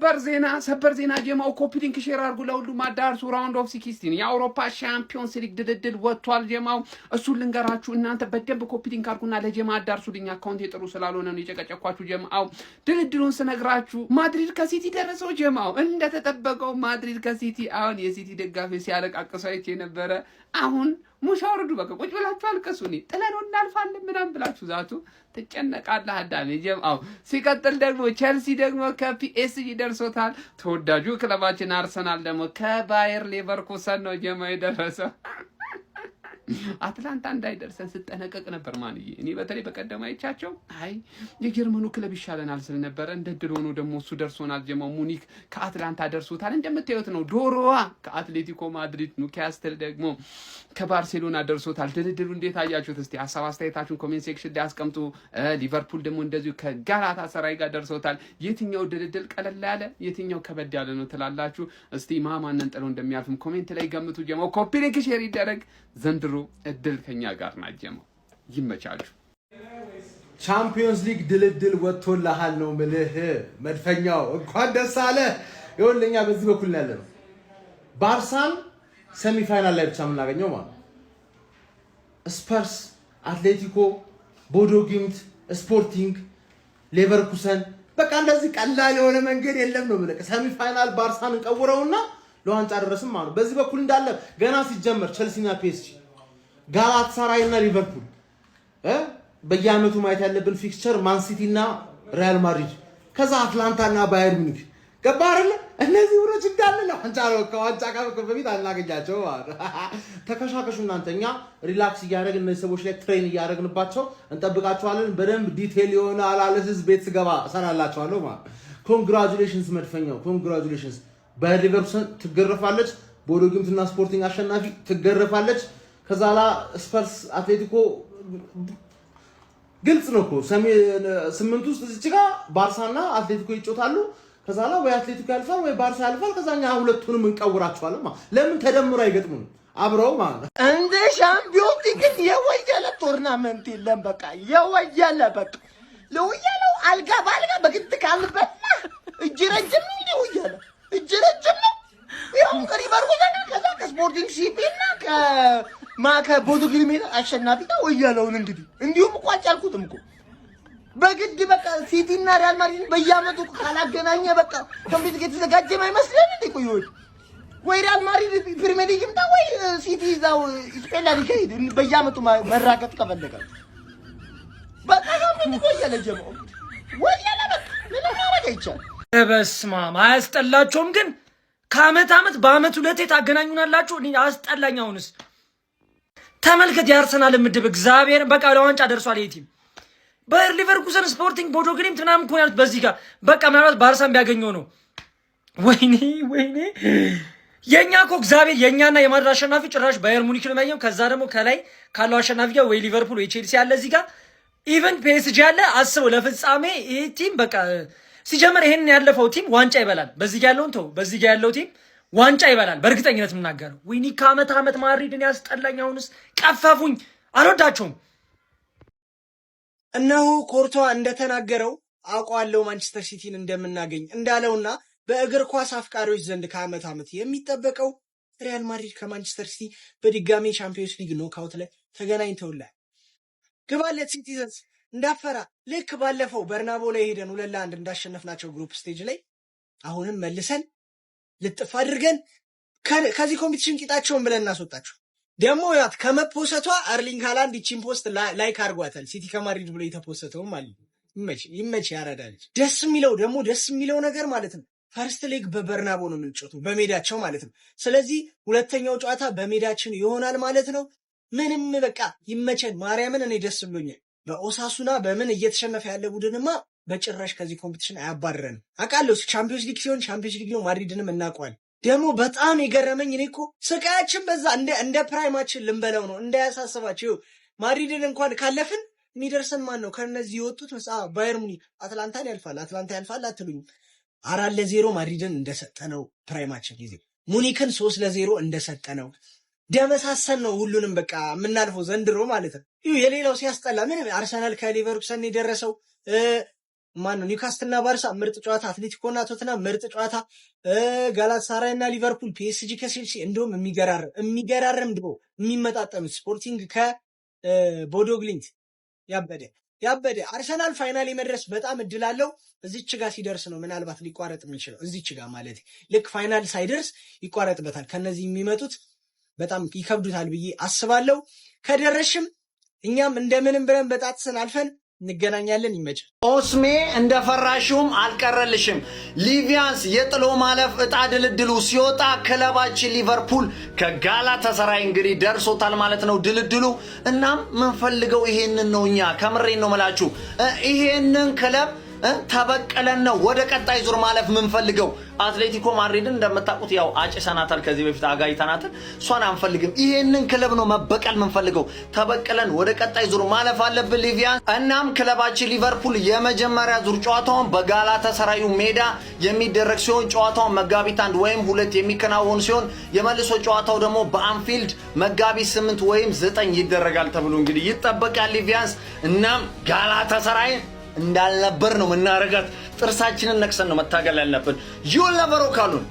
ሰበር ዜና ጀማው ኮፒ ሊንክ ሼር አድርጉ ለሁሉም አዳርሱ። ራውንድ ኦፍ 16 የአውሮፓ ሻምፒዮንስ ሊግ ድልድል ወጥቷል። ጀማው እሱን ልንገራችሁ እናንተ በደንብ ኮፒ ሊንክ አድርጉና ለጀማ አዳርሱልኝ። አካውንት የጥሩ ስላልሆነ ነው የጨቀጨኳችሁ። ጀማው ድልድሉን ስነግራችሁ ማድሪድ ከሲቲ ደረሰው። ጀማው እንደተጠበቀው ማድሪድ ከሲቲ አሁን የሲቲ ደጋፊ ሲያለቃቅሱ አይቼ ነበረ። አሁን ሙሻወርዱ በቃ ቁጭ ብላችሁ አልቀሱኒ ጥለነው እናልፋለን ምናምን ብላችሁ ዛቱ ትጨነቃለህ አዳሜ ጀማው። ሲቀጥል ደግሞ ቸልሲ ደግሞ ከፒኤስጂ ደርሶታል። ተወዳጁ ክለባችን አርሰናል ደግሞ ከባየር ሌቨርኩሰን ነው ጀማው የደረሰው። አትላንታ እንዳይደርሰን ስጠነቀቅ ነበር ማንዬ። እኔ በተለይ በቀደም አይቻቸው አይ የጀርመኑ ክለብ ይሻለናል ስል ነበር። እንደ ድል ሆኖ ደግሞ እሱ ደርሶናል ጀማው። ሙኒክ ከአትላንታ ደርሶታል። እንደምታዩት ነው ዶሮዋ ከአትሌቲኮ ማድሪድ፣ ኒውካስትል ደግሞ ከባርሴሎና ደርሶታል። ድልድሉ እንዴት አያችሁት? እስቲ ሀሳብ አስተያየታችሁን ኮሜንት ሴክሽን ላይ አስቀምጡ። ሊቨርፑል ደግሞ እንደዚሁ ከጋላታ ሰራይ ጋር ደርሶታል። የትኛው ድልድል ቀለል ያለ የትኛው ከበድ ያለ ነው ትላላችሁ? እስቲ ማማነን ጥለው እንደሚያልፍም ኮሜንት ላይ ገምቱ ጀማው። ኮፒ ሊንክ ሼር ይደረግ። ዘንድሮ እድል ከኛ ጋር ናጀመው። ይመቻችሁ። ቻምፒዮንስ ሊግ ድልድል ወጥቶልሃል ነው ምልህ። መድፈኛው እንኳን ደስ አለ። ይኸውልኛ በዚህ በኩል ያለ ነው ባርሳን ሰሚ ፋይናል ላይ ብቻ የምናገኘው ማለት ስፐርስ፣ አትሌቲኮ፣ ቦዶ ግሊምት፣ ስፖርቲንግ፣ ሌቨርኩሰን በቃ እንደዚህ ቀላል የሆነ መንገድ የለም ነው ምልህ። ሰሚ ፋይናል ባርሳን እንቀውረውና ለዋንጫ ደረስም ማለት ነው። በዚህ በኩል እንዳለ ገና ሲጀመር ቸልሲና ፒኤስጂ፣ ጋላታሳራይና ሊቨርፑል በየአመቱ ማየት ያለብን ፊክስቸር ማንሲቲና ሪያል ማድሪድ፣ ከዛ አትላንታና ባየር ሙኒክ ገባ አይደለ? እነዚህ ውሮች እንዳለ ለዋንጫ ነው። ከዋንጫ ጋር በፊት አናገኛቸው ማለት ተከሻከሹ። እናንተኛ ሪላክስ እያደረግን እነዚህ ሰዎች ላይ ትሬን እያደረግንባቸው እንጠብቃቸዋለን። በደንብ ዲቴል የሆነ አናሊሲስ ቤት ስገባ እሰራላቸዋለሁ ማለት። ኮንግራቹሌሽንስ መድፈኛው፣ ኮንግራቹሌሽንስ። ባየር ሌቨርኩሰን ትገረፋለች። ቦዶ ግሊምትና ስፖርቲንግ አሸናፊ ትገረፋለች። ከዛላ ስፐርስ፣ አትሌቲኮ ግልጽ ነው እኮ ስምንት ውስጥ እዚህ ጋር ባርሳና አትሌቲኮ ይጮታሉ። ከዛላ ወይ አትሌቲኮ ያልፋል ወይ ባርሳ ያልፋል። ከዛኛ ሁለቱንም እንቀውራቸዋለን ማለት ለምን ተደምሮ አይገጥሙም አብረው ማለት እንደ ሻምፒዮን ሊግ የወየለ ቶርናመንት የለም። በቃ የወየለ በቃ ለወየለው አልጋ ባልጋ በግድ ካልበላ እጅ ረጅም ነው የወየለ እጅ ረጅም ነው። ያው ከሊቨርፑል ከዛ ከስፖርቲንግ ሲፒና ከቦዶ ግሊምት አሸናፊ ነው ወየለውን እንግዲህ እንዲሁም እኮ አልቻልኩትም እኮ በግድ በቃ ሲቲ እና ሪያል ማድሪድ በየአመቱ ካላገናኘ በቃ ኮምፒውተር የተዘጋጀ ማይመስለን እንዴ? ቆይ ወይ ሪያል ማድሪድ ፕሪሚየር ሊግ ይምጣ ወይ ሲቲ እዛው ስፔን ሊግ ሄድ በየአመቱ መራገጥ ከፈለገ በቃ ምን ቆየለ ጀመው ወየለ በቃ ምን ማረግ ይቻላል? በስመ አብ አያስጠላችሁም? ግን ከአመት አመት በአመት ሁለቴ ታገናኙናላችሁ። እኔ አስጠላኝ። አሁንስ ተመልከት የአርሰናል ምድብ እግዚአብሔር በቃ ለዋንጫ ደርሷል። የቲም ባየር ሊቨርኩሰን፣ ስፖርቲንግ፣ ቦዶ ግሊምት ምናምን እኮ ያሉት በዚህ ጋር በቃ ምናልባት ባርሳን ቢያገኘው ነው። ወይኔ የኛ እኮ እግዚአብሔር የኛና የማድሪድ አሸናፊ ጭራሽ ባየር ሙኒክ ነው የሚያየው። ከዛ ደግሞ ከላይ ካለው አሸናፊ ጋር ወይ ሊቨርፑል ወይ ቼልሲ ያለ እዚህ ጋር ኢቨን ፒኤስጂ ያለ አስበው። ለፍጻሜ ይሄ ቲም በቃ ሲጀመር ይሄንን ያለፈው ቲም ዋንጫ ይበላል። በዚህ ጋር ያለውን ተው፣ በዚህ ጋር ያለው ቲም ዋንጫ ይበላል በእርግጠኝነት የምናገረው። ወይኔ ከአመት አመት ማድሪድን ያስጠላኝ። አሁንስ ቀፈፉኝ፣ አልወዳቸውም። እነሆ ኮርቷ እንደተናገረው አውቀዋለሁ ማንቸስተር ሲቲን እንደምናገኝ እንዳለውና በእግር ኳስ አፍቃሪዎች ዘንድ ከአመት አመት የሚጠበቀው ሪያል ማድሪድ ከማንቸስተር ሲቲ በድጋሚ ቻምፒዮንስ ሊግ ኖክአውት ላይ ተገናኝተውላል። ግባለት ሲቲዘንስ እንዳፈራ ልክ ባለፈው በርናቦ ላይ ሄደን 2-1 እንዳሸነፍናቸው ግሩፕ ስቴጅ ላይ አሁንም መልሰን ልጥፍ አድርገን ከዚህ ኮምፒቲሽን ቂጣቸውን ብለን እናስወጣቸው። ደግሞ ያት ከመፖሰቷ አርሊንግ ሃላንድ ይቺን ፖስት ላይክ አድርጓታል። ሲቲ ከማድሪድ ብሎ የተፖሰተው ማለት ይመች ያረዳል። ደስ የሚለው ነገር ማለት ነው ፈርስት ሌግ በበርናቦ ነው የምንጮተው በሜዳቸው ማለት ነው። ስለዚህ ሁለተኛው ጨዋታ በሜዳችን ይሆናል ማለት ነው። ምንም በቃ ይመቸን። ማርያምን እኔ ደስ ብሎኛል። በኦሳሱና በምን እየተሸነፈ ያለ ቡድንማ በጭራሽ ከዚህ ኮምፒቲሽን አያባረንም። አውቃለሁ ቻምፒዮንስ ሊግ ሲሆን ቻምፒዮንስ ሊግ ነው፣ ማድሪድንም እናውቀዋለን። ደግሞ በጣም የገረመኝ እኔ እኮ ስቃያችን በዛ እንደ ፕራይማችን ልንበለው ነው። እንዳያሳስባችሁ ማድሪድን እንኳን ካለፍን የሚደርሰን ማን ነው? ከነዚህ የወጡት ባየር ሙኒክ አትላንታ ያልፋል አትሉኝ? 4-0 ማድሪድን እንደሰጠነው ፕራይማችን ጊዜ ሙኒክን 3-0 እንደሰጠነው ደመሳሰን ነው ሁሉንም በቃ የምናልፈው ዘንድሮ ማለት ነው። የሌላው ሲያስጠላ ምን አርሰናል ከሊቨርኩሰን የደረሰው ማነው ኒውካስትልና ባርሳ ምርጥ ጨዋታ፣ አትሌቲኮና ቶተንሃም ምርጥ ጨዋታ፣ ጋላታሳራይና ሊቨርፑል፣ ፒኤስጂ ከቼልሲ እንደውም የሚገራርም ድሮ የሚመጣጠኑ ስፖርቲንግ ከቦዶ ግሊምት ያበደ አርሰናል ፋይናል የመድረስ በጣም እድል አለው። እዚች ጋር ሲደርስ ነው ምናልባት ሊቋረጥ የሚችለው። እዚች ጋር ማለት ልክ ፋይናል ሳይደርስ ይቋረጥበታል። ከነዚህ የሚመጡት በጣም ይከብዱታል ብዬ አስባለሁ። ከደረሽም እኛም እንደምንም ብለን በጣጥሰን አልፈን እንገናኛለን። ይመቻል። ኦስሜ እንደፈራሽውም አልቀረልሽም። ሊቪያንስ የጥሎ ማለፍ እጣ ድልድሉ ሲወጣ ክለባችን ሊቨርፑል ከጋላታሳራይ እንግዲህ ደርሶታል ማለት ነው ድልድሉ። እናም ምንፈልገው ይሄንን ነው። እኛ ከምሬን ነው መላችሁ ይሄንን ክለብ ተበቀለን ነው ወደ ቀጣይ ዙር ማለፍ ምንፈልገው። አትሌቲኮ ማድሪድን እንደምታውቁት ያው አጭሰናታል ከዚህ በፊት አጋይተናታል። እሷን አንፈልግም። ይሄንን ክለብ ነው መበቀል ምንፈልገው። ተበቀለን ወደ ቀጣይ ዙር ማለፍ አለብን ሊቪያን። እናም ክለባችን ሊቨርፑል የመጀመሪያ ዙር ጨዋታውን በጋላታሳራዩ ሜዳ የሚደረግ ሲሆን ጨዋታውን መጋቢት 1 ወይም 2 የሚከናወን ሲሆን የመልሶ ጨዋታው ደግሞ በአንፊልድ መጋቢት 8 ወይም 9 ይደረጋል ተብሎ እንግዲህ ይጠበቃል ሊቪያንስ። እናም ጋላታሳራይ እንዳልነበር ነው ምናረጋት። ጥርሳችንን ነክሰን ነው መታገል ያለብን። ዩል ነበሩ ካሉን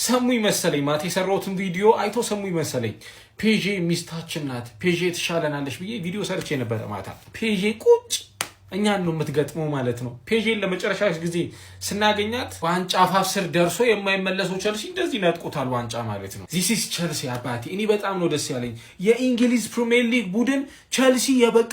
ሰሙኝ መሰለኝ። ማታ የሰራሁትን ቪዲዮ አይቶ ሰሙኝ መሰለኝ። ፔጄ ሚስታችን ናት፣ ፔጄ ትሻለናለች ብዬ ቪዲዮ ሰርቼ ነበረ ማታ። ፔጄ ቁጭ እኛን ነው የምትገጥመው ማለት ነው። ፔጄን ለመጨረሻ ጊዜ ስናገኛት ዋንጫ አፋፍ ስር ደርሶ የማይመለሰው ቸልሲ እንደዚህ ነጥቆታል ዋንጫ ማለት ነው። ዚስ ቸልሲ አባቴ። እኔ በጣም ነው ደስ ያለኝ። የእንግሊዝ ፕሪሚየር ሊግ ቡድን ቸልሲ የበቃ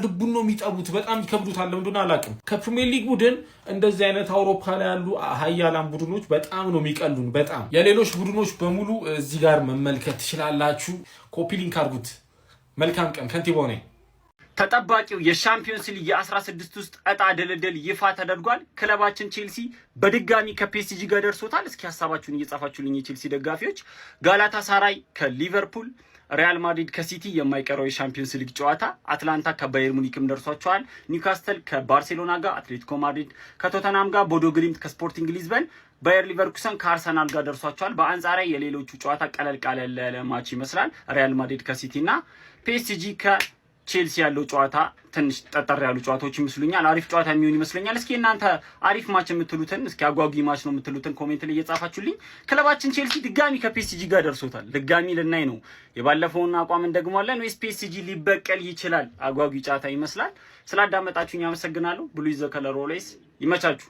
ልቡን ነው የሚጠቡት። በጣም ይከብዱታል። ለምንድነው አላውቅም። ከፕሪሚየር ሊግ ቡድን እንደዚህ አይነት አውሮፓ ላይ ያሉ ሀያላን ቡድኖች በጣም ነው የሚቀሉን። በጣም የሌሎች ቡድኖች በሙሉ እዚህ ጋር መመልከት ትችላላችሁ። ኮፒ ሊንክ አድርጉት። መልካም ቀን። ከንቲባው ነኝ። ተጠባቂው የሻምፒዮንስ ሊግ የ16 ውስጥ እጣ ድልድል ይፋ ተደርጓል። ክለባችን ቼልሲ በድጋሚ ከፒኤስጂ ጋር ደርሶታል። እስኪ ሐሳባችሁን እየጻፋችሁልኝ የቼልሲ ደጋፊዎች። ጋላታሳራይ ከሊቨርፑል፣ ሪያል ማድሪድ ከሲቲ የማይቀረው የሻምፒዮንስ ሊግ ጨዋታ፣ አትላንታ ከባየር ሙኒክም ደርሷቸዋል። ኒውካስትል ከባርሴሎና ጋር፣ አትሌቲኮ ማድሪድ ከቶተናም ጋር፣ ቦዶ ግሊምት ከስፖርቲንግ ሊዝበን፣ ባየር ሊቨርኩሰን ከአርሰናል ጋር ደርሷቸዋል። በአንጻራዊ የሌሎቹ ጨዋታ ቀለል ያለ ማች ይመስላል። ሪያል ማድሪድ ከሲቲ እና ፒኤስጂ ቼልሲ ያለው ጨዋታ ትንሽ ጠጠር ያሉ ጨዋታዎች ይመስሉኛል። አሪፍ ጨዋታ የሚሆን ይመስለኛል። እስኪ እናንተ አሪፍ ማች የምትሉትን እስኪ አጓጊ ማች ነው የምትሉትን ኮሜንት ላይ እየጻፋችሁልኝ። ክለባችን ቼልሲ ድጋሚ ከፒኤስጂ ጋር ደርሶታል። ድጋሚ ልናይ ነው። የባለፈውን አቋም እንደግሟለን ወይስ ፒኤስጂ ሊበቀል ይችላል? አጓጊ ጨዋታ ይመስላል። ስላዳመጣችሁኝ አመሰግናለሁ። ብሉ ኢዝ ዘ ከለር ኦልዌይስ። ይመቻችሁ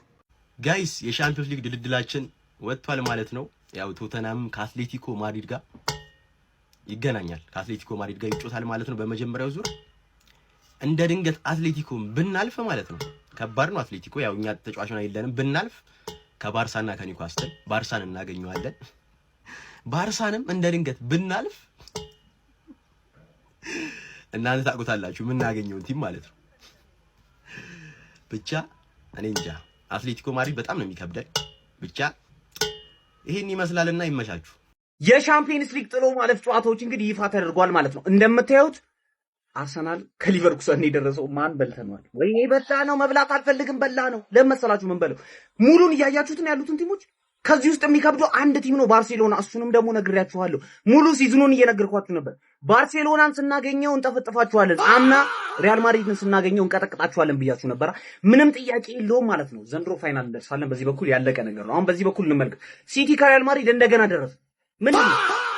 ጋይስ። የሻምፒዮንስ ሊግ ድልድላችን ወጥቷል ማለት ነው። ያው ቶተናም ከአትሌቲኮ ማድሪድ ጋር ይገናኛል። ከአትሌቲኮ ማድሪድ ጋር ይጮታል ማለት ነው በመጀመሪያው ዙር። እንደ ድንገት አትሌቲኮን ብናልፍ ማለት ነው ከባድ ነው። አትሌቲኮ ያው እኛ ተጫዋቾች አይደለንም። ብናልፍ ከባርሳና ከኒውካስትል ባርሳን እናገኘዋለን። ባርሳንም እንደ ድንገት ብናልፍ እናንተ ታውቁታላችሁ የምናገኘውን ቲም ማለት ነው። ብቻ እኔ እንጃ አትሌቲኮ ማድሪድ በጣም ነው የሚከብደን። ብቻ ይሄን ይመስላልና ይመቻችሁ። የሻምፒየንስ ሊግ ጥሎ ማለፍ ጨዋታዎች እንግዲህ ይፋ ተደርጓል ማለት ነው። እንደምታዩት አርሰናል ከሊቨርኩሰን የደረሰው ማን በልተናል ወይ? በላ ነው። መብላት አልፈልግም በላ ነው። ለመሰላችሁ ምን በለው ሙሉን እያያችሁት ነው ያሉትን ቲሞች። ከዚህ ውስጥ የሚከብደው አንድ ቲም ነው ባርሴሎና። እሱንም ደግሞ ነግሬያችኋለሁ። ሙሉ ሲዝኑን እየነገርኳችሁ ነበር። ባርሴሎናን ስናገኘው እንጠፈጥፋችኋለን፣ አምና ሪያል ማድሪድን ስናገኘው እንቀጠቅጣችኋለን ብያችሁ ነበር። ምንም ጥያቄ የለውም ማለት ነው። ዘንድሮ ፋይናል እንደርሳለን። በዚህ በኩል ያለቀ ነገር ነው። አሁን በዚህ በኩል እንመልከት። ሲቲ ከሪያል ማድሪድ እንደገና ደረሰ። ምንድን ነው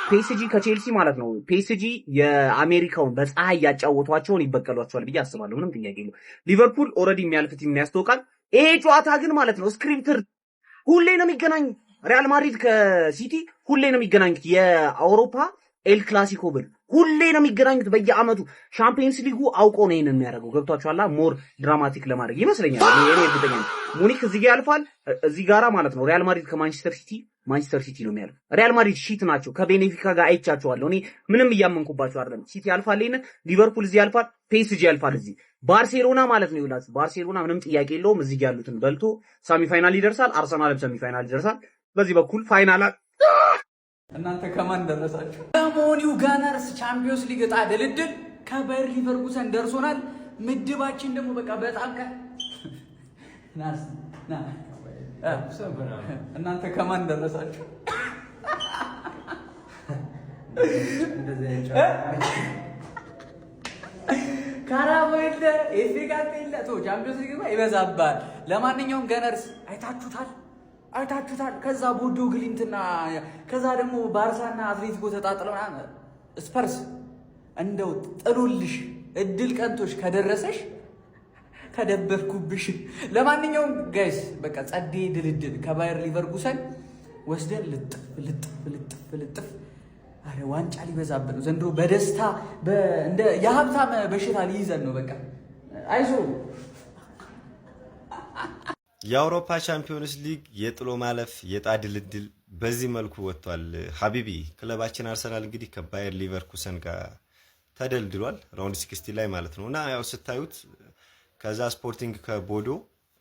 ፒኤስጂ ከቼልሲ ማለት ነው። ፒኤስጂ የአሜሪካውን በፀሐይ ያጫወቷቸውን ይበቀሏቸዋል ብዬ አስባለሁ። ምንም ጥያቄ የለውም። ሊቨርፑል ኦልሬዲ የሚያልፍ ቲም ያስተውቃል። ይሄ ጨዋታ ግን ማለት ነው ስክሪፕትር ሁሌ ነው የሚገናኙ። ሪያል ማድሪድ ከሲቲ ሁሌ ነው የሚገናኙት። የአውሮፓ ኤል ክላሲኮ ብል ሁሌ ነው የሚገናኙት በየአመቱ። ሻምፒየንስ ሊጉ አውቆ ነው ይሄንን የሚያደርገው። ገብቷችኋል? ሞር ድራማቲክ ለማድረግ ይመስለኛል። እኔ እርግጠኛ ነኝ ሙኒክ እዚህ ጋር ያልፋል። እዚህ ጋራ ማለት ነው ሪያል ማድሪድ ከማንቸስተር ሲቲ ነው የሚያልፍ። ሪያል ማድሪድ ሺት ናቸው። ከቤኔፊካ ጋር አይቻቸዋለሁ። እኔ ምንም እያመንኩባቸው አይደለም። ሲቲ ያልፋል። ይሄን ሊቨርፑል እዚህ ያልፋል። ፒኤስጂ ያልፋል። እዚህ ባርሴሎና ማለት ነው ይውላል። ባርሴሎና ምንም ጥያቄ የለውም እዚህ ጋር ያሉትን በልቶ ሳሚ ፋይናል ይደርሳል። አርሰናልም ሳሚ ፋይናል ይደርሳል። በዚህ በኩል ፋይናል እናንተ ከማን ደረሳችሁ? ለሞኒው ጋናርስ ቻምፒዮንስ ሊግ እጣ ድልድል ከባየር ሊቨርኩሰን ደርሶናል። ምድባችን ደግሞ በቃ በጣም እናንተ ከማን ደረሳችሁ? ካራቦ የለ ኤፌ ካፕ የለ ቻምፒዮንስ ሊግ ይበዛባል። ለማንኛውም ገነርስ አይታችሁታል። ከዛ ቦዶ ግሊምትና ከዛ ደግሞ ባርሳና አትሌቲኮ ተጣጥለው ስፐርስ እንደው ጥሉልሽ እድል ቀንቶሽ ከደረሰሽ ተደበርኩብሽ። ለማንኛውም ጋይስ በቃ ጸዴ ድልድል ከባየር ሊቨርኩሰን ወስደን ልጥፍ አረ ዋንጫ ሊበዛብን ነው ዘንድሮ። በደስታ እንደ የሀብታም በሽታ ሊይዘን ነው። በቃ አይዞ። የአውሮፓ ቻምፒዮንስ ሊግ የጥሎ ማለፍ የዕጣ ድልድል በዚህ መልኩ ወጥቷል። ሀቢቢ ክለባችን አርሰናል እንግዲህ ከባየር ሊቨርኩሰን ጋር ተደልድሏል ራውንድ 16 ላይ ማለት ነው። እና ያው ስታዩት ከዛ ስፖርቲንግ ከቦዶ፣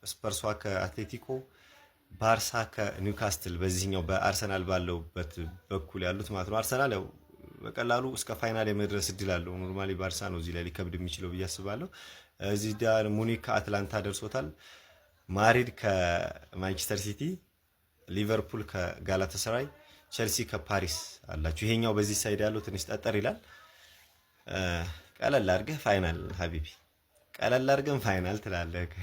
ስፐርሷ ከአትሌቲኮ፣ ባርሳ ከኒውካስትል በዚህኛው በአርሰናል ባለውበት በኩል ያሉት ማለት ነው። አርሰናል ያው በቀላሉ እስከ ፋይናል የመድረስ እድል አለው። ኖርማሊ ባርሳ ነው እዚህ ላይ ሊከብድ የሚችለው ብዬ አስባለሁ። እዚህ ዳር ሙኒክ ከአትላንታ ደርሶታል። ማድሪድ ከማንቸስተር ሲቲ፣ ሊቨርፑል ከጋላታሳራይ፣ ቸልሲ ከፓሪስ አላችሁ። ይሄኛው በዚህ ሳይድ ያለው ትንሽ ጠጠር ይላል። ቀለል አድርገህ ፋይናል ሀቢቢ፣ ቀለል አድርገን ፋይናል ትላለህ።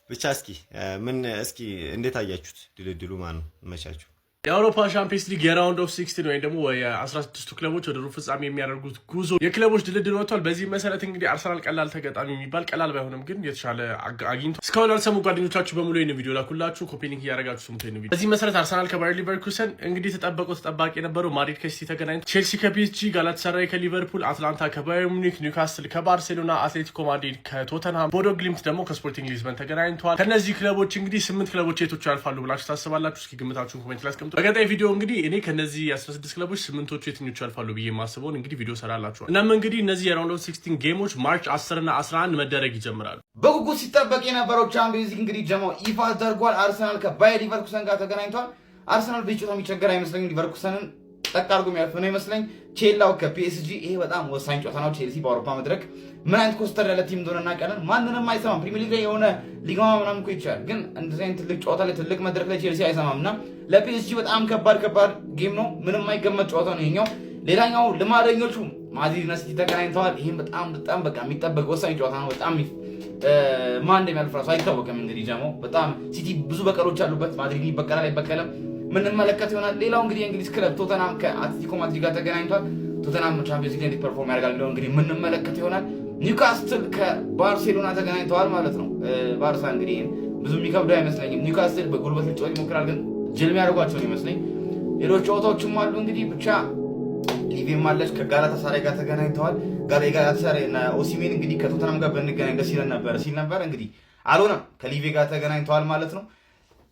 ብቻ እስኪ እንዴት አያችሁት ድልድሉ? ማን ነው መቻችሁ? የአውሮፓ ሻምፒዮንስ ሊግ የራውንድ ኦፍ 16 ወይም ደግሞ የ16ቱ ክለቦች ወደ ሩብ ፍጻሜ የሚያደርጉት ጉዞ የክለቦች ድልድል ወጥቷል። በዚህ መሰረት እንግዲህ አርሰናል ቀላል ተጋጣሚ የሚባል ቀላል ባይሆንም ግን የተሻለ አግኝቶ እስካሁን ያልሰሙ ጓደኞቻችሁ በሙሉ ይህን ቪዲዮ ላኩላችሁ። ኮፒ ሊንክ እያደረጋችሁ ስሙት ይህን ቪዲዮ። በዚህ መሰረት አርሰናል ከባየር ሊቨርኩሰን እንግዲህ ተጠባቂ የነበረው ማድሪድ ከሲቲ ተገናኝቶ፣ ቼልሲ ከፒኤስጂ፣ ጋላታሳራይ ከሊቨርፑል፣ አትላንታ ከባየር ሙኒክ፣ ኒውካስትል ከባርሴሎና፣ አትሌቲኮ ማድሪድ ከቶተንሃም፣ ቦዶ ግሊምት ደግሞ ከስፖርቲንግ ሊዝበን ተገናኝተዋል። ከነዚህ ክለቦች እንግዲህ 8 ክለቦች የቶቹ ያልፋሉ ብላችሁ ታስባላችሁ? እስኪ ግምታችሁን ኮሜንት ላይ አስቀምጡ። በቀጣይ ቪዲዮ እንግዲህ እኔ ከነዚህ 16 ክለቦች 8ቶቹ የትኞቹ ያልፋሉ ብዬ ማስበውን እንግዲህ ቪዲዮ ሰራላችኋል። እናም እንግዲህ እነዚህ የራውንድ ኦፍ 16 ጌሞች ማርች 10 እና 11 መደረግ ይጀምራሉ። በጉጉት ሲጠበቅ የነበረው ቻምፒዮንስ ሊግ እንግዲህ ጀማው ይፋ ተደርጓል። አርሰናል ከባየር ሊቨርኩሰን ጋር ተገናኝቷል። አርሰናል በጨዋታ የሚቸገር አይመስለኝም። ሊቨርኩሰንን ጠቅ አድርጎ የሚያልፍ ነው ይመስለኝ። ቼላው ከፒኤስጂ ይሄ በጣም ወሳኝ ጨዋታ ነው። ቼልሲ በአውሮፓ መድረክ ምን አይነት ኮስተር ያለ ቲም እንደሆነ እናውቃለን። ማንንም አይሰማም። ፕሪሚየር ሊግ ላይ የሆነ ሊግማ ምናምን እኮ ይቻላል፣ ግን እንደዚህ አይነት ትልቅ ጨዋታ ላይ ትልቅ መድረክ ላይ ቼልሲ አይሰማም እና ለፒኤስጂ በጣም ከባድ ጌም ነው። ምንም አይገመት ጨዋታ ነው ይሄኛው። ሌላኛው ልማደኞቹ ማድሪድና ሲቲ ተገናኝተዋል። ይሄም በጣም በቃ የሚጠበቅ ወሳኝ ጨዋታ ነው። በጣም ማን እንደሚያልፍ ራሱ አይታወቅም። እንግዲህ ጀማው በጣም ሲቲ ብዙ በቀሎች አሉበት። ማድሪድ ይበቀላል አይበቀልም ምንመለከት ይሆናል። ሌላው እንግዲህ የእንግሊዝ ክለብ ቶተናም ከአትሌቲኮ ማድሪድ ጋር ተገናኝቷል። ቶተናም ቻምፒዮንስ ሊግ እንዴት ፐርፎርም ያደርጋል የሚለው እንግዲህ ምንመለከት ይሆናል። ኒውካስትል ከባርሴሎና ተገናኝተዋል ማለት ነው። ባርሳ እንግዲህ ብዙ የሚከብደው አይመስለኝም። ኒውካስትል በጉልበት ሊጫወት ይሞክራል፣ ግን ጅል የሚያደርጓቸው ይመስለኝ። ሌሎች ጨዋታዎችም አሉ እንግዲህ ብቻ ሊቪም አለች ከጋላታሳራይ ጋር ተገናኝተዋል። ጋላታሳራይ እና ኦሲሜን እንግዲህ ከቶተናም ጋር ብንገናኝ ደስ ይለን ነበር እንግዲህ አልሆነም። ከሊቪ ጋር ተገናኝተዋል ማለት ነው።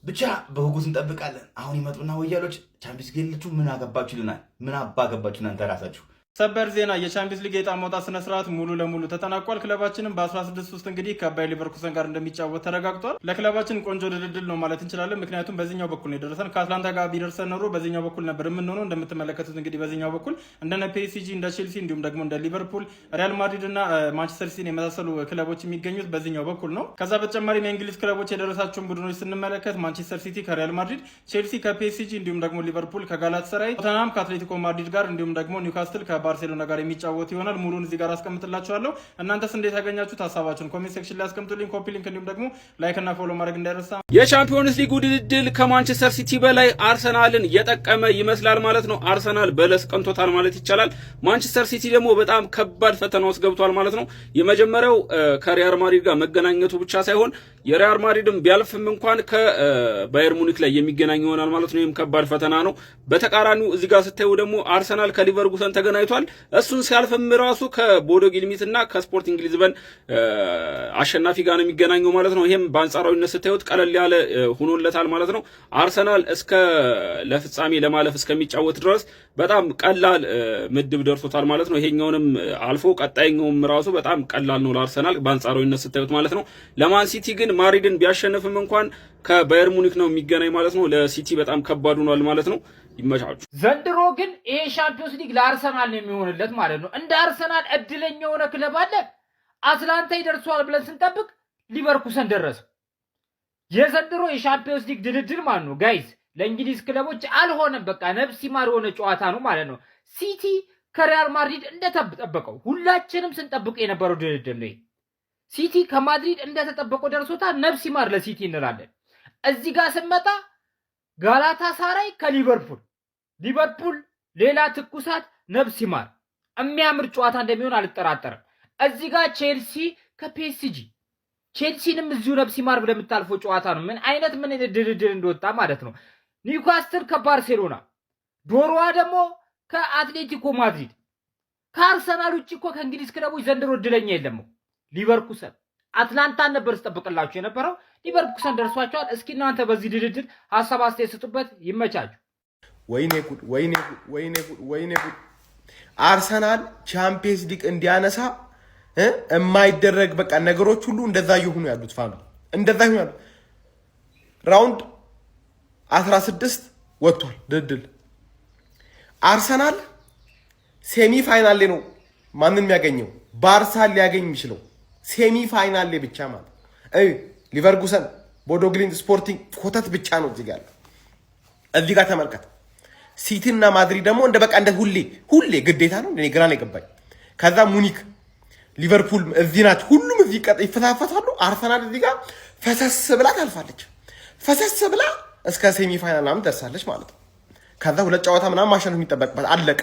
ብቻ በጉጉት እንጠብቃለን። አሁን ይመጡና ወያሎች ቻምፒዮንስ ሊግ ምን አገባችሁ ይሉናል። ምን አባ አገባችሁ እናንተ ራሳችሁ። ሰበር ዜና የቻምፒዮንስ ሊግ የዕጣ ማውጣት ስነ ስርዓት ሙሉ ለሙሉ ተጠናቋል። ክለባችንም በ16 ውስጥ እንግዲህ ከባየር ሊቨርኩሰን ጋር እንደሚጫወት ተረጋግጧል። ለክለባችን ቆንጆ ድልድል ነው ማለት እንችላለን። ምክንያቱም በዚህኛው በኩል ነው የደረሰን። ከአትላንታ ጋር ቢደርሰን ኖሮ በዚህኛው በኩል ነበር የምንሆነው። እንደምትመለከቱት እንግዲህ በዚህኛው በኩል እንደነ ፒኤስጂ፣ እንደ ቼልሲ እንዲሁም ደግሞ እንደ ሊቨርፑል፣ ሪያል ማድሪድ እና ማንቸስተር ሲቲን የመሳሰሉ ክለቦች የሚገኙት በዚህኛው በኩል ነው። ከዛ በተጨማሪም የእንግሊዝ ክለቦች የደረሳቸውን ቡድኖች ስንመለከት ማንቸስተር ሲቲ ከሪያል ማድሪድ፣ ቼልሲ ከፒኤስጂ እንዲሁም ደግሞ ሊቨርፑል ከጋላታሳራይ፣ ቶተንሃም ከአትሌቲኮ ማድሪድ ጋር እንዲሁም ደግሞ ኒውካስትል ከባርሴሎና ጋር የሚጫወት ይሆናል። ሙሉን እዚህ ጋር አስቀምጥላችኋለሁ። እናንተስ እንዴት ያገኛችሁት? ሀሳባችሁን ኮሜንት ሴክሽን ላይ አስቀምጡልኝ። ኮፒ ሊንክ እንዲሁም ደግሞ ላይክ እና ፎሎ ማድረግ እንዳይረሳ። የቻምፒዮንስ ሊጉ ድልድል ከማንቸስተር ሲቲ በላይ አርሰናልን የጠቀመ ይመስላል ማለት ነው። አርሰናል በለስ ቀንቶታል ማለት ይቻላል። ማንቸስተር ሲቲ ደግሞ በጣም ከባድ ፈተና ውስጥ ገብቷል ማለት ነው። የመጀመሪያው ከሪያል ማድሪድ ጋር መገናኘቱ ብቻ ሳይሆን የሪያል ማድሪድም ቢያልፍም እንኳን ከባየር ሙኒክ ላይ የሚገናኝ ይሆናል ማለት ነው። ይህም ከባድ ፈተና ነው። በተቃራኒው እዚህ ጋር ስታዩ ደግሞ አርሰናል ከሊቨርኩሰን ተገናኝቷል። እሱን ሲያልፍም ራሱ ከቦዶ ግሊምት እና ከስፖርቲንግ ሊዝበን አሸናፊ ጋር ነው የሚገናኘው ማለት ነው። ይሄም በአንጻራዊነት ስታዩት ቀለል ያለ ሆኖለታል ማለት ነው። አርሰናል እስከ ለፍጻሜ ለማለፍ እስከሚጫወት ድረስ በጣም ቀላል ምድብ ደርሶታል ማለት ነው። ይሄኛውንም አልፎ ቀጣይኛውም ራሱ በጣም ቀላል ነው ለአርሰናል በአንጻራዊነት ስታዩት ማለት ነው። ለማን ሲቲ ግን ማድሪድን ቢያሸንፍም እንኳን ከባየር ሙኒክ ነው የሚገናኝ ማለት ነው። ለሲቲ በጣም ከባድ ሆኗል ማለት ነው። ይመቻቹ። ዘንድሮ ግን ይሄ ሻምፒዮንስ ሊግ ለአርሰናል ነው የሚሆንለት ማለት ነው። እንደ አርሰናል እድለኛ የሆነ ክለብ አለ? አትላንታ ይደርሷል ብለን ስንጠብቅ ሊቨርኩሰን ደረሰ። የዘንድሮ የሻምፒዮንስ ሊግ ድልድል ማለት ነው ጋይስ ለእንግሊዝ ክለቦች አልሆነም። በቃ ነፍስ ይማር የሆነ ጨዋታ ነው ማለት ነው። ሲቲ ከሪያል ማድሪድ እንደተጠበቀው ሁላችንም ስንጠብቅ የነበረው ድልድል ነው። ሲቲ ከማድሪድ እንደተጠበቀው ደርሶታል። ነፍስ ይማር ለሲቲ እንላለን። እዚህ ጋር ስንመጣ ጋላታሳራይ ሊቨርፑል ሌላ ትኩሳት፣ ነፍስ ይማር። የሚያምር ጨዋታ እንደሚሆን አልጠራጠርም። እዚህ ጋር ቼልሲ ከፒኤስጂ ቼልሲንም እዚሁ ነፍስ ይማር ብለምታልፈው ጨዋታ ነው። ምን አይነት ድልድል እንደወጣ ማለት ነው። ኒውካስትል ከባርሴሎና፣ ዶሮዋ ደግሞ ከአትሌቲኮ ማድሪድ። ከአርሰናል ውጭ እኮ ከእንግሊዝ ክለቦች ዘንድሮ እድለኛ የለም። ሊቨርኩሰን አትላንታን ነበር ስጠብቅላችሁ የነበረው። ሊቨርኩሰን ደርሷቸዋል። እስኪ እናንተ በዚህ ድልድል ሀሳብ አስተያየት ስጡበት። ይመቻችሁ። ወይኔ ጉድ፣ ወይኔ ጉድ፣ ወይኔ ጉድ፣ ወይኔ ጉድ! አርሰናል ቻምፒየንስ ሊግ እንዲያነሳ የማይደረግ በቃ ነገሮች ሁሉ እንደዛ ይሁኑ ያሉት ፋሚሊ እንደዛ ይሁኑ ያሉት። ራውንድ 16 ወጥቷል ድልድል። አርሰናል ሴሚ ፋይናል ላይ ነው ማንን የሚያገኘው? ባርሳን ሊያገኝ የሚችለው ሴሚ ፋይናል ላይ ብቻ ማለት ሊቨርኩሰን፣ ቦዶ ግሊምት፣ ስፖርቲንግ ኮተት ብቻ ነው እዚህ ጋር። እዚህ ጋር ተመልከት። ሲቲ እና ማድሪድ ደግሞ እንደ በቃ እንደ ሁሌ ግዴታ ነው። እኔ ግራ ነው የገባኝ። ከዛ ሙኒክ፣ ሊቨርፑል እዚህ ናቸው። ሁሉም እዚህ ይፈታፈታሉ። አርሰናል እዚህ ጋር ፈሰስ ብላ ታልፋለች። ፈሰስ ብላ እስከ ሴሚ ፋይናል ምናምን ደርሳለች ማለት ነው። ከዛ 2 ጨዋታ ምናምን ማሸነፍ የሚጠበቅበት አለቀ።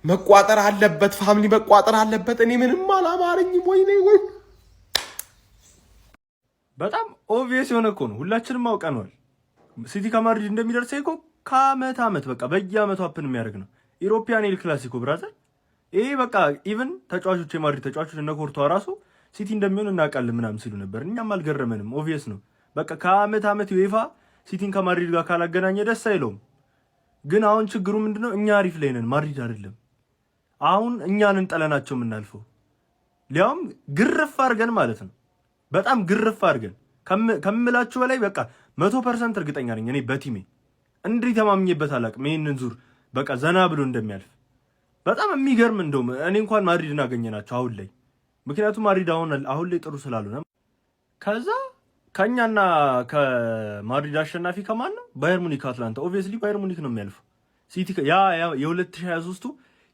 መቋጠር አለበት ፋሚሊ፣ መቋጠር አለበት። እኔ ምንም አላማረኝም። ወይኔ ወይ በጣም ኦብቪየስ የሆነ እኮ ነው። ሁላችንም አውቀነዋል። ሲቲ ከማድሪድ እንደሚደርሰው እኮ ከአመት አመት በቃ በየአመቱ አፕን የሚያደርግ ነው። ኢሮፒያን ኤል ክላሲኮ ብራዘር። ይሄ በቃ ኢቭን ተጫዋቾች የማድሪድ ተጫዋቾች እነ ኮርቷ ራሱ ሲቲ እንደሚሆን እናውቃለን ምናምን ሲሉ ነበር። እኛም አልገረመንም። ኦብቪየስ ነው በቃ ከአመት አመት ዩኤፋ ሲቲን ከማድሪድ ጋር ካላገናኘ ደስ አይለውም። ግን አሁን ችግሩ ምንድነው? እኛ አሪፍ ላይ ነን፣ ማድሪድ አይደለም። አሁን እኛን እንጠለናቸው የምናልፈው ሊያውም ግርፍ አድርገን ማለት ነው። በጣም ግርፍ አድርገን ከምላችሁ በላይ በቃ 100% እርግጠኛ ነኝ እኔ በቲሜ እንዴት ተማምኜበት አላውቅም። ይሄንን ዙር በቃ ዘና ብሎ እንደሚያልፍ በጣም የሚገርም እንደውም እኔ እንኳን ማድሪድን አገኘናቸው አሁን ላይ። ምክንያቱም ማድሪድ አሁን ላይ ጥሩ ስላልሆነ ከዛ ከኛና ከማድሪድ አሸናፊ ከማን ነው? ባየር ሙኒክ አትላንታ። ኦብቪየስሊ ባየር ሙኒክ ነው የሚያልፈው። ሲቲ ያ የ2023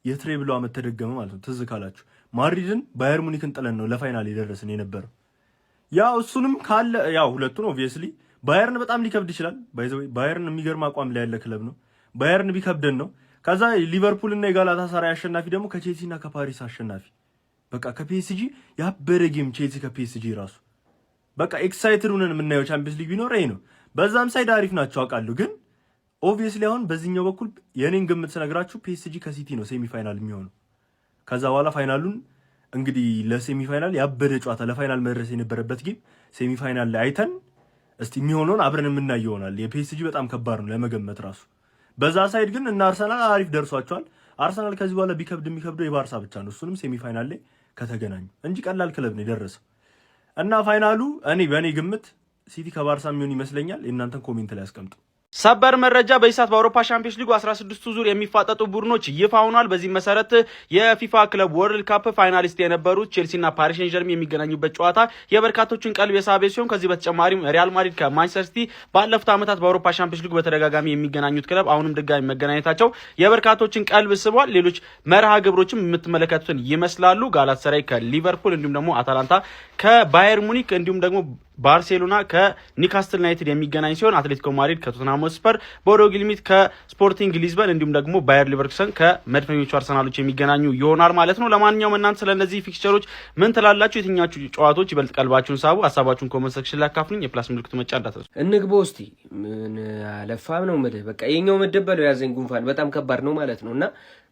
የትሬብሎ አመት ተደገመ ማለት ነው። ትዝ ካላችሁ ማድሪድን ባየር ሙኒክን ጥለን ነው ለፋይናል የደረስን የነበረው። ያው እሱንም ካለ ያው ሁለቱን ኦብቪየስሊ ባየርን በጣም ሊከብድ ይችላል። ባየርን የሚገርም አቋም ላይ ያለ ክለብ ነው። ባየርን ቢከብደን ነው። ከዛ ሊቨርፑል እና የጋላታሳራይ አሸናፊ ደግሞ ከቼልሲ እና ከፓሪስ አሸናፊ። በቃ ከፒኤስጂ ያበረ ጌም ቼልሲ ከፒኤስጂ ራሱ በቃ ኤክሳይትድ ሆነን የምናየው ቻምፒየንስ ሊግ ቢኖር ይሄ ነው። በዛም ሳይድ አሪፍ ናቸው አውቃለሁ። ግን ኦብቪየስሊ አሁን በዚህኛው በኩል የኔን ግምት ስነግራችሁ ፒኤስጂ ከሲቲ ነው ሴሚ ፋይናል የሚሆነው። ከዛ በኋላ ፋይናሉን እንግዲህ ለሴሚ ፋይናል ያበደ ጨዋታ ለፋይናል መድረስ የነበረበት ጌም ሴሚ ፋይናል ላይ አይተን እስቲ የሚሆነውን አብረን የምናይ ይሆናል። የፒኤስጂ በጣም ከባድ ነው ለመገመት ራሱ። በዛ ሳይድ ግን እና አርሰናል አሪፍ ደርሷቸዋል። አርሰናል ከዚህ በኋላ ቢከብድ የሚከብደው የባርሳ ብቻ ነው። እሱንም ሴሚ ፋይናል ላይ ከተገናኙ እንጂ ቀላል ክለብ ነው የደረሰው። እና ፋይናሉ በእኔ ግምት ሲቲ ከባርሳ የሚሆን ይመስለኛል። የእናንተን ኮሜንት ላይ አስቀምጡ። ሰበር መረጃ በዚህ ሰዓት በአውሮፓ ሻምፒዮንስ ሊግ 16ቱ ዙር የሚፋጠጡ ቡድኖች ይፋ ሆኗል። በዚህ መሰረት የፊፋ ክለብ ወርልድ ካፕ ፋይናሊስት የነበሩት ቼልሲና ፓሪስ ሴን ጀርሜን የሚገናኙበት ጨዋታ የበርካቶችን ቀልብ የሳበ ሲሆን ከዚህ በተጨማሪም ሪያል ማድሪድ ከማንቸስተር ሲቲ ባለፉት ዓመታት በአውሮፓ ሻምፒዮንስ ሊግ በተደጋጋሚ የሚገናኙት ክለብ አሁንም ድጋሚ መገናኘታቸው የበርካቶችን ቀልብ ስቧል። ሌሎች መርሃ ግብሮችም የምትመለከቱትን ይመስላሉ። ጋላታሳራይ ከሊቨርፑል እንዲሁም ደግሞ አታላንታ ከባየር ሙኒክ እንዲሁም ደግሞ ባርሴሎና ከኒውካስትል ዩናይትድ የሚገናኝ ሲሆን አትሌቲኮ ማድሪድ ከቶተንሃም ሆትስፐር፣ ቦዶ ግሊምት ከስፖርቲንግ ሊዝበን እንዲሁም ደግሞ ባየር ሊቨርኩሰን ከመድፈኞቹ አርሰናሎች የሚገናኙ ይሆናል ማለት ነው። ለማንኛውም እናንተ ስለነዚህ ፊክስቸሮች ምን ትላላችሁ? የትኛዎቹ ጨዋታዎች ይበልጥ ቀልባችሁን ሳቡ? ሀሳባችሁን ኮሜንት ሴክሽን ላይ አካፍሉኝ። የፕላስ ምልክቱ መጫ እንዳትረሱ። እንግባው እስቲ ምን አለፋም ነው ምድብ በቃ የኛው ምድብ በለው ያዘኝ ጉንፋን በጣም ከባድ ነው ማለት ነውና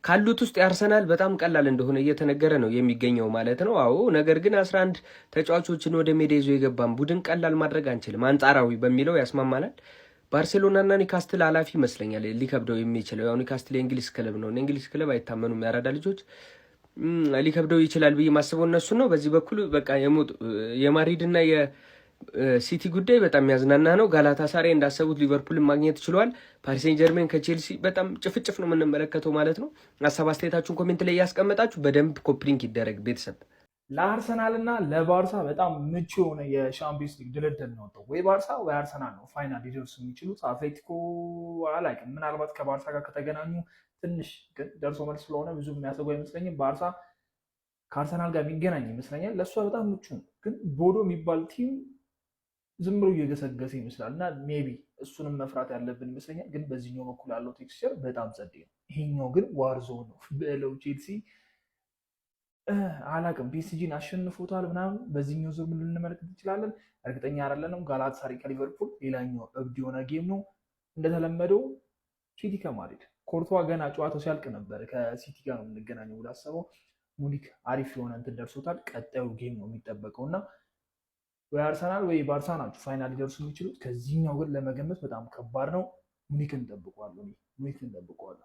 ካሉት ውስጥ የአርሰናል በጣም ቀላል እንደሆነ እየተነገረ ነው የሚገኘው ማለት ነው። አዎ ነገር ግን 11 ተጫዋቾችን ወደ ሜዳ ይዞ የገባን ቡድን ቀላል ማድረግ አንችልም። አንጻራዊ በሚለው ያስማማናል። ባርሴሎናና ኒውካስትል አላፊ ይመስለኛል ሊከብደው የሚችለው። ያው ኒውካስትል የእንግሊዝ ክለብ ነው። የእንግሊዝ ክለብ አይታመኑም ያራዳ ልጆች። ሊከብደው ይችላል ብዬ ማስበው እነሱ ነው። በዚህ በኩል በቃ የማድሪድና ሲቲ ጉዳይ በጣም ያዝናና ነው። ጋላታሳራይ እንዳሰቡት ሊቨርፑልን ማግኘት ችሏል። ፓሪስ ሴን ጀርሜን ከቼልሲ በጣም ጭፍጭፍ ነው የምንመለከተው ማለት ነው። ሀሳብ አስተያየታችሁን ኮሜንት ላይ ያስቀመጣችሁ በደንብ ኮፕሊንክ ይደረግ ቤተሰብ። ለአርሰናልና ለባርሳ በጣም ምቹ የሆነ የሻምፒዮንስ ሊግ ድልድል ነው ወጣው። ወይ ባርሳ ወይ አርሰናል ነው ፋይናል ሊደርሱ የሚችሉት። አትሌቲኮ አላውቅም፣ ምናልባት ከባርሳ ጋር ከተገናኙ ትንሽ ግን ደርሶ መልስ ስለሆነ ብዙ የሚያሰጉ አይመስለኝም። ባርሳ ከአርሰናል ጋር የሚገናኝ ይመስለኛል። ለእሷ በጣም ምቹ ነው። ግን ቦዶ የሚባል ቲም ዝም ብሎ እየገሰገሰ ይመስላል እና ሜቢ እሱንም መፍራት ያለብን ይመስለኛል። ግን በዚህኛው በኩል ያለው ቴክስቸር በጣም ጸዴ ነው። ይሄኛው ግን ዋርዞ ነው በለው። ቼልሲ አላቅም ፒኤስጂን አሸንፎታል ምናምን። በዚህኛው ዙር ምን ልንመለከት እንችላለን እርግጠኛ አይደለንም። ጋላታሳራይ ከሊቨርፑል ሌላኛው እብድ የሆነ ጌም ነው። እንደተለመደው ሲቲ ከማድሪድ ኮርቷ ገና ጨዋታው ሲያልቅ ነበር ከሲቲ ጋር ነው የምንገናኘው ብሎ አሰበው። ሙኒክ አሪፍ የሆነ እንትን ደርሶታል። ቀጣዩ ጌም ነው የሚጠበቀው እና ወይ አርሰናል ወይ ባርሳ ናቸው ፋይናል ሊደርሱ የሚችሉት። ከዚህኛው ግን ለመገመት በጣም ከባድ ነው። ሙኒክን ጠብቀዋለሁ።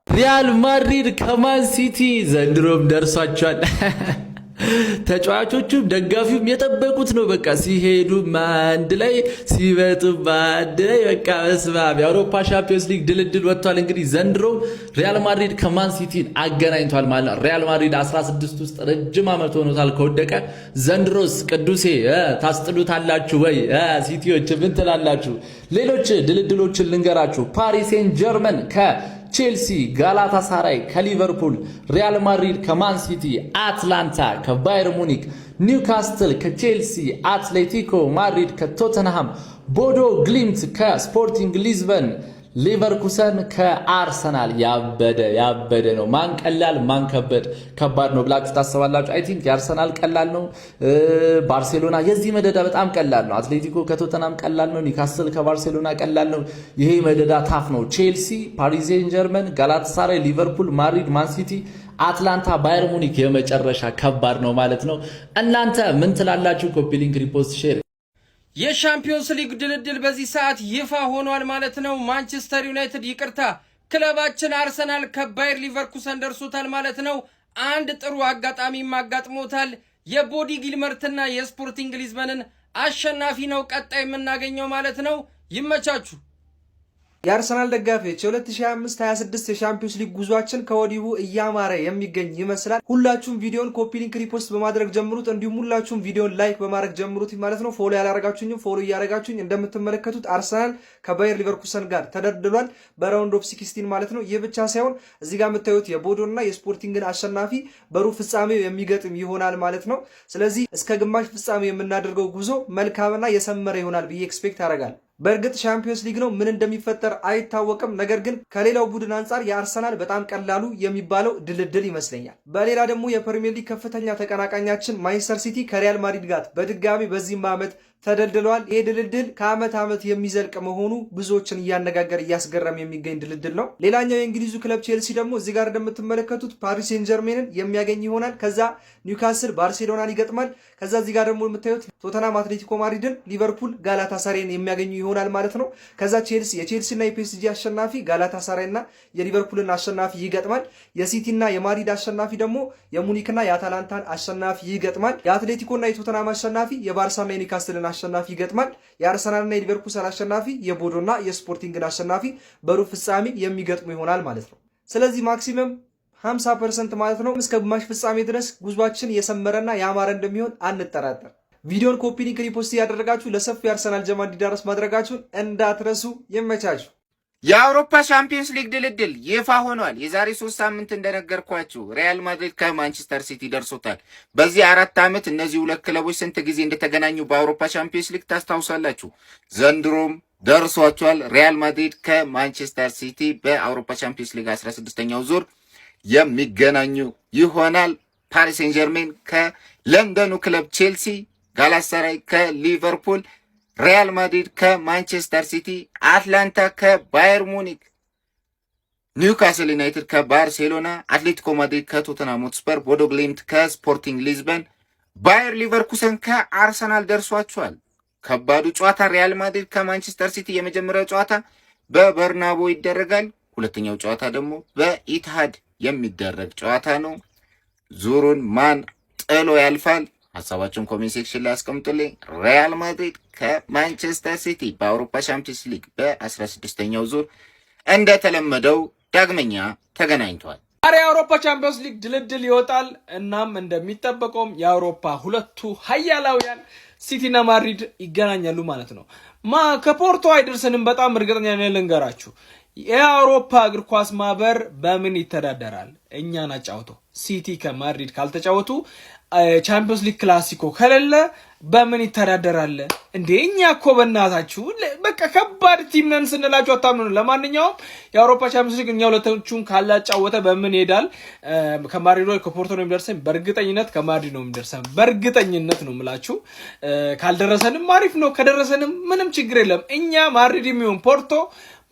ሪያል ማድሪድ ከማን ሲቲ ዘንድሮም ደርሷቸዋል። ተጫዋቾቹም ደጋፊውም የጠበቁት ነው። በቃ ሲሄዱም አንድ ላይ ሲመጡም አንድ ላይ በቃ በስማም የአውሮፓ ሻምፒዮንስ ሊግ ድልድል ወጥቷል። እንግዲህ ዘንድሮ ሪያል ማድሪድ ከማን ሲቲን አገናኝቷል ማለት ነው። ሪያል ማድሪድ 16 ውስጥ ረጅም ዓመት ሆኖታል ከወደቀ። ዘንድሮስ ቅዱሴ ታስጥሉታላችሁ ወይ? ሲቲዎች ምን ትላላችሁ? ሌሎች ድልድሎችን ልንገራችሁ። ፓሪስ ሴን ጀርመን ቼልሲ፣ ጋላታሳራይ ከሊቨርፑል፣ ሪያል ማድሪድ ከማን ሲቲ፣ አትላንታ ከባየር ሙኒክ፣ ኒውካስትል ከቼልሲ፣ አትሌቲኮ ማድሪድ ከቶተንሃም፣ ቦዶ ግሊምት ከስፖርቲንግ ሊዝበን፣ ሊቨርኩሰን ከአርሰናል። ያበደ ነው። ማን ቀላል ማን ከባድ ነው ብላችሁ ታስባላችሁ? አይ ቲንክ የአርሰናል ቀላል ነው። ባርሴሎና የዚህ መደዳ በጣም ቀላል ነው። አትሌቲኮ ከቶተናም ቀላል ነው። ኒውካስል ከባርሴሎና ቀላል ነው። ይሄ መደዳ ታፍ ነው። ቼልሲ፣ ፓሪስ ሴን ጀርመን፣ ጋላታሳራይ፣ ሊቨርፑል፣ ማድሪድ፣ ማን ሲቲ፣ አትላንታ፣ ባየር ሙኒክ የመጨረሻ ከባድ ነው ማለት ነው። እናንተ ምን ትላላችሁ? ኮፒ ሊንክ፣ ሪፖስት፣ ሼር። የሻምፒዮንስ ሊግ ድልድል በዚህ ሰዓት ይፋ ሆኗል ማለት ነው። ማንቸስተር ዩናይትድ ክለባችን አርሰናል ከባየር ሊቨርኩሰን ደርሶታል ማለት ነው። አንድ ጥሩ አጋጣሚም አጋጥሞታል። የቦዲ ጊልመርትና የስፖርቲንግ ሊዝበንን አሸናፊ ነው ቀጣይ የምናገኘው ማለት ነው። ይመቻችሁ። የአርሰናል ደጋፊዎች የ2025-26 የሻምፒዮንስ ሊግ ጉዟችን ከወዲሁ እያማረ የሚገኝ ይመስላል። ሁላችሁም ቪዲዮን ኮፒ ሊንክ ሪፖስት በማድረግ ጀምሩት። እንዲሁም ሁላችሁም ቪዲዮን ላይክ በማድረግ ጀምሩት ማለት ነው። ፎሎ ያላረጋችሁኝም ፎሎ እያረጋችሁኝ። እንደምትመለከቱት አርሰናል ከባየር ሊቨርኩሰን ጋር ተደርድሏል በራውንድ ኦፍ 16 ማለት ነው። ይህ ብቻ ሳይሆን እዚህ ጋር የምታዩት የቦዶና የስፖርቲንግን አሸናፊ በሩብ ፍጻሜው የሚገጥም ይሆናል ማለት ነው። ስለዚህ እስከ ግማሽ ፍጻሜ የምናደርገው ጉዞ መልካምና የሰመረ ይሆናል ብዬ ኤክስፔክት አደርጋለሁ። በእርግጥ ሻምፒዮንስ ሊግ ነው፣ ምን እንደሚፈጠር አይታወቅም። ነገር ግን ከሌላው ቡድን አንጻር የአርሰናል በጣም ቀላሉ የሚባለው ድልድል ይመስለኛል። በሌላ ደግሞ የፕሪሚየር ሊግ ከፍተኛ ተቀናቃኛችን ማንቸስተር ሲቲ ከሪያል ማድሪድ ጋር በድጋሚ በዚህም ዓመት ተደልድለዋል። ይህ ድልድል ከዓመት ዓመት የሚዘልቅ መሆኑ ብዙዎችን እያነጋገር እያስገረም የሚገኝ ድልድል ነው። ሌላኛው የእንግሊዙ ክለብ ቼልሲ ደግሞ እዚህ ጋር እንደምትመለከቱት ፓሪስ ሴን ጀርሜንን የሚያገኝ ይሆናል። ከዛ ኒውካስል ባርሴሎናን ይገጥማል። ከዛ እዚህ ጋር ደግሞ የምታዩት ቶተናም አትሌቲኮ ማድሪድን፣ ሊቨርፑል ጋላታሳራይን የሚያገኙ ይሆናል ማለት ነው። ከዛ የቼልሲና የፒኤስጂ አሸናፊ ጋላታሳራይና የሊቨርፑልን አሸናፊ ይገጥማል። የሲቲና የማድሪድ አሸናፊ ደግሞ የሙኒክና የአታላንታን አሸናፊ ይገጥማል። የአትሌቲኮና የቶተናም አሸናፊ የባርሳና የኒውካስትልን አሸናፊ ይገጥማል። የአርሰናልና የሊቨርኩሰን አሸናፊ የቦዶና የስፖርቲንግን አሸናፊ በሩብ ፍጻሜ የሚገጥሙ ይሆናል ማለት ነው። ስለዚህ ማክሲመም 50% ማለት ነው እስከ ግማሽ ፍጻሜ ድረስ ጉዟችን የሰመረና ያማረ እንደሚሆን አንጠራጠር። ቪዲዮን ኮፒ ሊንክ ሪፖስት እያደረጋችሁ ለሰፊው የአርሰናል ጀማ እንዲዳረስ ማድረጋችሁን እንዳትረሱ። ይመቻችሁ። የአውሮፓ ሻምፒዮንስ ሊግ ድልድል ይፋ ሆኗል። የዛሬ 3 ሳምንት እንደነገርኳችሁ ሪያል ማድሪድ ከማንቸስተር ሲቲ ደርሶታል። በዚህ 4 ዓመት እነዚህ ሁለት ክለቦች ስንት ጊዜ እንደተገናኙ በአውሮፓ ሻምፒዮንስ ሊግ ታስታውሳላችሁ። ዘንድሮም ደርሷቸዋል። ሪያል ማድሪድ ከማንቸስተር ሲቲ በአውሮፓ ሻምፒዮንስ ሊግ 16ኛው ዙር የሚገናኙ ይሆናል። ፓሪስ ሴን ጀርሜን ከለንደኑ ክለብ ቼልሲ፣ ጋላታሳራይ ከሊቨርፑል፣ ሪያል ማድሪድ ከማንቸስተር ሲቲ፣ አትላንታ ከባየር ሙኒክ፣ ኒውካስል ዩናይትድ ከባርሴሎና፣ አትሌቲኮ ማድሪድ ከቶተንሃም ሆትስፐር፣ ቦዶ ግሊምት ከስፖርቲንግ ሊዝበን፣ ባየር ሊቨርኩሰን ከአርሰናል ደርሷቸዋል። ከባዱ ጨዋታ ሪያል ማድሪድ ከማንቸስተር ሲቲ የመጀመሪያው ጨዋታ በበርናቦ ይደረጋል። ሁለተኛው ጨዋታ ደግሞ በኢትሃድ የሚደረግ ጨዋታ ነው። ዙሩን ማን ጥሎ ያልፋል? ሀሳባችሁን ኮሜንት ሴክሽን ላይ አስቀምጡልኝ። ሪያል ማድሪድ ከማንቸስተር ሲቲ በአውሮፓ ሻምፒዮንስ ሊግ በ16ኛው ዙር እንደተለመደው ዳግመኛ ተገናኝቷል። ዛሬ የአውሮፓ ቻምፒዮንስ ሊግ ድልድል ይወጣል። እናም እንደሚጠበቀውም የአውሮፓ ሁለቱ ሀያላውያን ሲቲና ማድሪድ ይገናኛሉ ማለት ነው። ከፖርቶ አይደርስንም በጣም እርግጠኛ ነኝ። ልንገራችሁ የአውሮፓ እግር ኳስ ማህበር በምን ይተዳደራል? እኛን አጫውተው። ሲቲ ከማድሪድ ካልተጫወቱ ቻምፒዮንስ ሊግ ክላሲኮ ከሌለ በምን ይተዳደራል እንዴ? እኛ እኮ በእናታችሁ በቃ ከባድ ቲም ነን ስንላችሁ አታምኑ። ለማንኛውም የአውሮፓ ቻምፒዮንስ ሊግ እኛ ሁለቶቹን ካላጫወተ በምን ይሄዳል? ከማድሪድ ወይ ከፖርቶ ነው የሚደርሰን። በእርግጠኝነት ከማድሪድ ነው የሚደርሰን። በእርግጠኝነት ነው የምላችሁ። ካልደረሰንም አሪፍ ነው፣ ከደረሰንም ምንም ችግር የለም። እኛ ማድሪድ የሚሆን ፖርቶ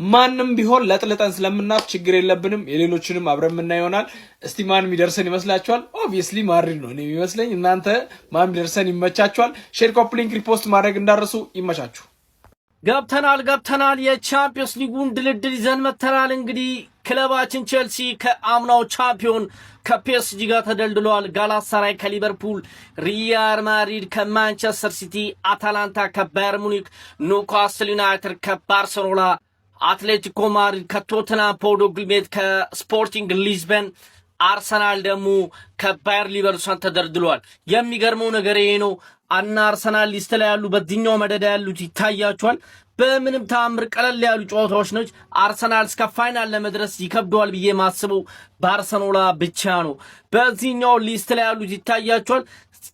ማንም ቢሆን ለጥልጠን ስለምናፍ ችግር የለብንም። የሌሎችንም አብረን የምናየው ይሆናል። እስቲ ማን የሚደርሰን ይመስላችኋል? ኦብቪየስሊ ማድሪድ ነው እኔ የሚመስለኝ። እናንተ ማን የሚደርሰን ይመቻችኋል? ሼር፣ ኮፒ ሊንክ፣ ሪፖስት ማድረግ እንዳረሱ። ይመቻችሁ። ገብተናል። የቻምፒዮንስ ሊጉን ድልድል ይዘን መተናል። እንግዲህ ክለባችን ቼልሲ ከአምናው ቻምፒዮን ከፒኤስጂ ጋር ተደልድሏል። ጋላታሳራይ ከሊቨርፑል፣ ሪያል ማድሪድ ከማንቸስተር ሲቲ፣ አታላንታ ከባየር ሙኒክ፣ ኒውካስል ዩናይትድ ከባርሴሎና፣ አትሌቲኮ ማድሪድ ከቶተናም ፖርትግሊሜት ከስፖርቲንግ ሊዝበን፣ አርሰናል ደግሞ ከባየር ሊቨርኩሰን ተደርድሏል። የሚገርመው ነገር ይሄ ነው። አርሰናል ሊስት ላይ ያሉ በዚህኛው መደዳ ያሉት ይታያቸዋል። በምንም ተአምር ቀለል ያሉ ጨዋታዎች ነች። አርሰናል እስከ ፋይናል ለመድረስ ይከብደዋል ብዬ ማስበው ባርሰሎና ብቻ ነው። በዚህኛው ሊስት ላይ ያሉት ይታያቸዋል።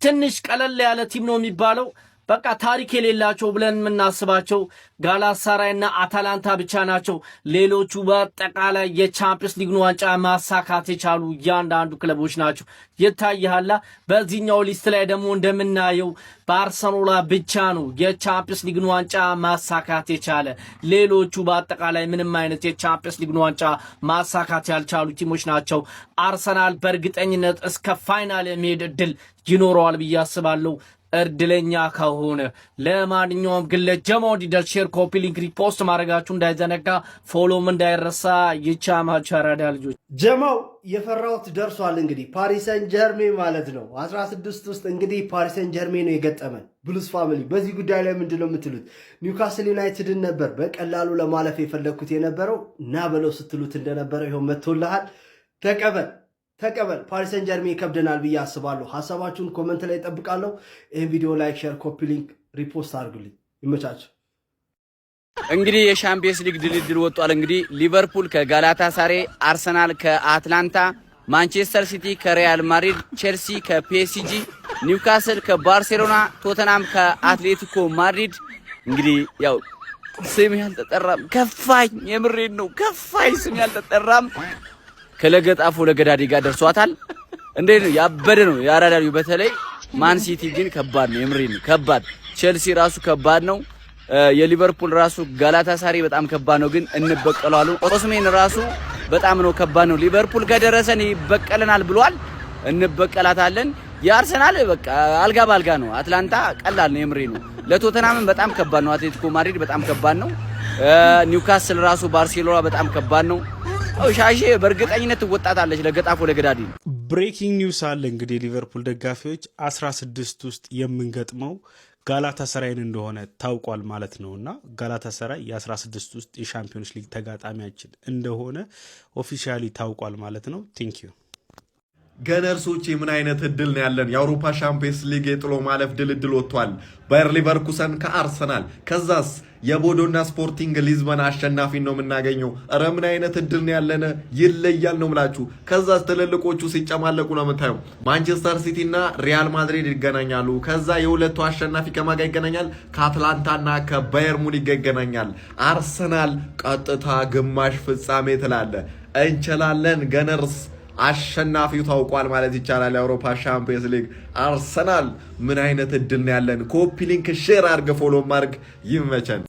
ትንሽ ቀለል ያለ ቲም ነው የሚባለው። በቃ ታሪክ የሌላቸው ብለን የምናስባቸው ጋላታሳራይና አታላንታ ብቻ ናቸው። ሌሎቹ በአጠቃላይ የቻምፒየንስ ሊግን ዋንጫ ማሳካት የቻሉ እያንዳንዱ ክለቦች ናቸው። ይታያላ። በዚህኛው ሊስት ላይ ደግሞ እንደምናየው ባርሰሎና ብቻ ነው የቻምፒየንስ ሊግን ዋንጫ ማሳካት የቻለ። ሌሎቹ በአጠቃላይ ምንም አይነት የቻምፒየንስ ሊግን ዋንጫ ማሳካት ያልቻሉ ቲሞች ናቸው። አርሰናል በእርግጠኝነት እስከ ፋይናል የሚሄድ እድል ይኖረዋል ብዬ አስባለሁ እድለኛ ከሆነ። ለማንኛውም ግን ለጀማው እንዲደርስ ሼር፣ ኮፒ ሊንክ፣ ሪፖስት ማድረጋችሁ እንዳይዘነጋ፣ ፎሎም እንዳይረሳ። ይቻማችሁ አራዳ ልጆች። ጀማው የፈራሁት ደርሷል። እንግዲህ ፓሪስ ሰን ጀርሜ ማለት ነው 16 ውስጥ እንግዲህ ፓሪስ ሰን ጀርሜ ነው የገጠመን። ብሉስ ፋሚሊ በዚህ ጉዳይ ላይ ምንድን ነው የምትሉት? ኒውካስል ዩናይትድን ነበር በቀላሉ ለማለፍ የፈለግኩት የነበረው እና በለው ስትሉት እንደነበረ ይኸው መጥቶልሃል። ተቀበል። ፓሪስ ሰን ጀርሜ ይከብደናል ብዬ አስባለሁ። ሀሳባችሁን ኮመንት ላይ እጠብቃለሁ። ይህን ቪዲዮ ላይክ፣ ሼር፣ ኮፒ ሊንክ፣ ሪፖስት አድርጉልኝ። ይመቻችሁ። እንግዲህ የሻምፒየንስ ሊግ ድልድል ወጥቷል። እንግዲህ ሊቨርፑል ከጋላታሳሬ፣ አርሰናል ከአትላንታ፣ ማንቸስተር ሲቲ ከሪያል ማድሪድ፣ ቼልሲ ከፒኤስጂ፣ ኒውካስል ከባርሴሎና፣ ቶተናም ከአትሌቲኮ ማድሪድ። እንግዲህ ያው ስም ያልተጠራም ከፋኝ፣ የምሬን ነው ከፋኝ፣ ስም ያልተጠራም ከለገጣፎ ለገዳዲ ጋር ደርሷታል። እንዴት ነው ያበደ ነው ያራዳሪው። በተለይ ማን ሲቲ ግን ከባድ ነው፣ የምሬን ነው ከባድ። ቼልሲ ራሱ ከባድ ነው። የሊቨርፑል ራሱ ጋላታሳሪ በጣም ከባድ ነው፣ ግን እንበቀለዋለን። ኦስሜን ራሱ በጣም ነው ከባድ ነው። ሊቨርፑል ከደረሰን ይበቀለናል ብሏል፣ እንበቀላታለን። የአርሰናል በቃ አልጋ ባልጋ ነው። አትላንታ ቀላል ነው፣ የምሬን ነው። ለቶተናምን በጣም ከባድ ነው። አትሌቲኮ ማድሪድ በጣም ከባድ ነው። ኒውካስል ራሱ ባርሴሎና በጣም ከባድ ነው። ሻሼ በእርግጠኝነት ትወጣታለች ለገጣፎ ለገዳዲ። ብሬኪንግ ኒውስ አለ እንግዲህ ሊቨርፑል ደጋፊዎች 16 ውስጥ የምንገጥመው ጋላታሳራይን እንደሆነ ታውቋል ማለት ነው። እና ጋላታሳራይ የ16 ውስጥ የሻምፒዮንስ ሊግ ተጋጣሚያችን እንደሆነ ኦፊሻሊ ታውቋል ማለት ነው። ቴንክ ዩ ገነርሶች ምን አይነት እድል ነው ያለን? የአውሮፓ ሻምፒየንስ ሊግ የጥሎ ማለፍ ድልድል ወጥቷል። ባየር ሊቨርኩሰን ከአርሰናል፣ ከዛስ የቦዶና ስፖርቲንግ ሊዝበን አሸናፊ ነው የምናገኘው። ኧረ ምን አይነት እድል ነው ያለን? ይለያል ነው ምላችሁ። ከዛስ ትልልቆቹ ሲጨማለቁ ነው የምታየው። ማንቸስተር ሲቲ እና ሪያል ማድሪድ ይገናኛሉ። ከዛ የሁለቱ አሸናፊ ከማጋ ይገናኛል? ከአትላንታና ከባየር ሙኒክ ይገናኛል። አርሰናል ቀጥታ ግማሽ ፍጻሜ ትላለ። እንችላለን ገነርስ አሸናፊው ታውቋል ማለት ይቻላል። የአውሮፓ ሻምፒየንስ ሊግ አርሰናል ምን አይነት እድል ነው ያለን? ኮፒ ሊንክ ሼር አድርገ ፎሎ ማድረግ ይመቸን።